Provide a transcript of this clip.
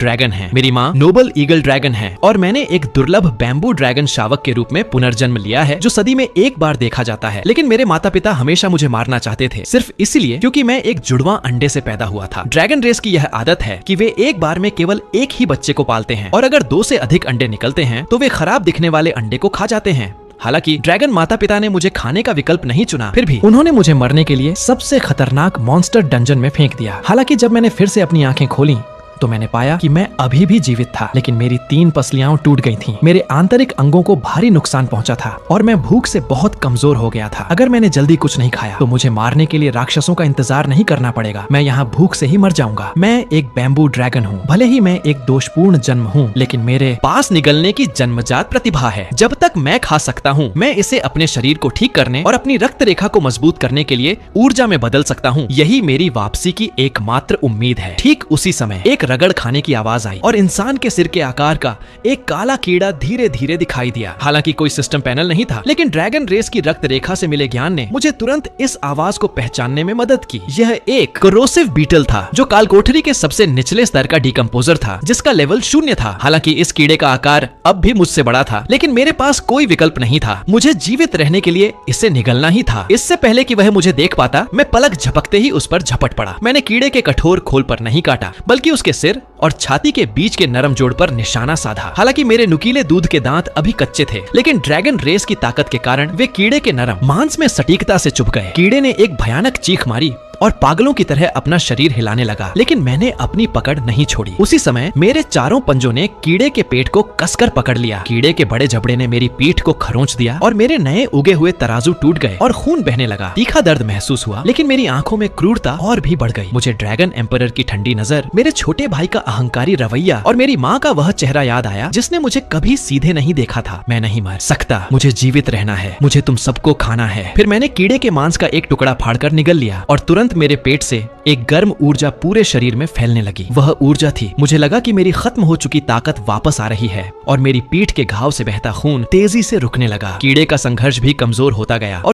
Dragon हैं। मेरी माँ नोबल ईगल ड्रैगन है और मैंने एक दुर्लभ बैम्बू ड्रैगन शावक के रूप में पुनर्जन्म लिया है जो सदी में एक बार देखा जाता है। लेकिन मेरे माता पिता हमेशा मुझे मारना चाहते थे, सिर्फ इसलिए क्योंकि मैं एक जुड़वा अंडे से पैदा हुआ था। ड्रैगन रेस की यह आदत है कि वे एक बार में केवल एक ही बच्चे को पालते हैं और अगर 2 से अधिक अंडे निकलते हैं तो वे खराब दिखने वाले अंडे को खा जाते हैं। हालांकि ड्रैगन माता पिता ने मुझे खाने का विकल्प नहीं चुना, फिर भी उन्होंने मुझे मरने के लिए सबसे खतरनाक मॉन्स्टर डंजन में फेंक दिया। हालांकि जब मैंने फिर से अपनी आंखें खोली तो मैंने पाया कि मैं अभी भी जीवित था, लेकिन मेरी 3 पसलियां टूट गई थीं। मेरे आंतरिक अंगों को भारी नुकसान पहुंचा था और मैं भूख से बहुत कमजोर हो गया था। अगर मैंने जल्दी कुछ नहीं खाया तो मुझे मारने के लिए राक्षसों का इंतजार नहीं करना पड़ेगा। मैं यहाँ भूख से ही मर जाऊंगा। मैं एक बैम्बू ड्रैगन हूँ। भले ही मैं एक दोषपूर्ण जन्म हूँ, लेकिन मेरे पास निगलने की जन्मजात प्रतिभा है। जब तक मैं खा सकता हूँ, मैं इसे अपने शरीर को ठीक करने और अपनी रक्त रेखा को मजबूत करने के लिए ऊर्जा में बदल सकता हूँ। यही मेरी वापसी की एकमात्र उम्मीद है। ठीक उसी समय एक रगड़ खाने की आवाज आई और इंसान के सिर के आकार का एक काला कीड़ा धीरे धीरे दिखाई दिया। हालांकि कोई सिस्टम पैनल नहीं था, लेकिन ड्रैगन रेस की रक्त रेखा से मिले ज्ञान ने मुझे तुरंत इस आवाज को पहचानने में मदद की। यह एक कोरोसिव बीटल था जो कालकोठरी के सबसे निचले स्तर का डिकम्पोजर था, जिसका लेवल 0 था। हालांकि इस कीड़े का आकार अब भी मुझसे बड़ा था, लेकिन मेरे पास कोई विकल्प नहीं था। मुझे जीवित रहने के लिए इसे निगलना ही था। इससे पहले कि वह मुझे देख पाता, मैं पलक झपकते ही उस पर झपट पड़ा। मैंने कीड़े के कठोर खोल पर नहीं काटा, बल्कि उसके सिर और छाती के बीच के नरम जोड़ पर निशाना साधा। हालांकि मेरे नुकीले दूध के दांत अभी कच्चे थे, लेकिन ड्रैगन रेस की ताकत के कारण वे कीड़े के नरम मांस में सटीकता से चुभ गए। कीड़े ने एक भयानक चीख मारी और पागलों की तरह अपना शरीर हिलाने लगा, लेकिन मैंने अपनी पकड़ नहीं छोड़ी। उसी समय मेरे चारों पंजों ने कीड़े के पेट को कसकर पकड़ लिया। कीड़े के बड़े जबड़े ने मेरी पीठ को खरोंच दिया और मेरे नए उगे हुए तराजू टूट गए और खून बहने लगा। तीखा दर्द महसूस हुआ, लेकिन मेरी आंखों में क्रूरता और भी बढ़ गई। मुझे ड्रैगन एम्परर की ठंडी नजर, मेरे छोटे भाई का अहंकारी रवैया और मेरी माँ का वह चेहरा याद आया जिसने मुझे कभी सीधे नहीं देखा था। मैं नहीं मर सकता, मुझे जीवित रहना है, मुझे तुम सबको खाना है। फिर मैंने कीड़े के मांस का एक टुकड़ा फाड़कर निगल लिया और तुरंत मेरे पेट से एक गर्म ऊर्जा पूरे शरीर में फैलने लगी। वह ऊर्जा थी, मुझे लगा कि मेरी खत्म हो चुकी ताकत वापस आ रही है और मेरी पीठ के घाव से बहता खून तेजी से रुकने लगा। कीड़े का संघर्ष भी कमजोर होता गया और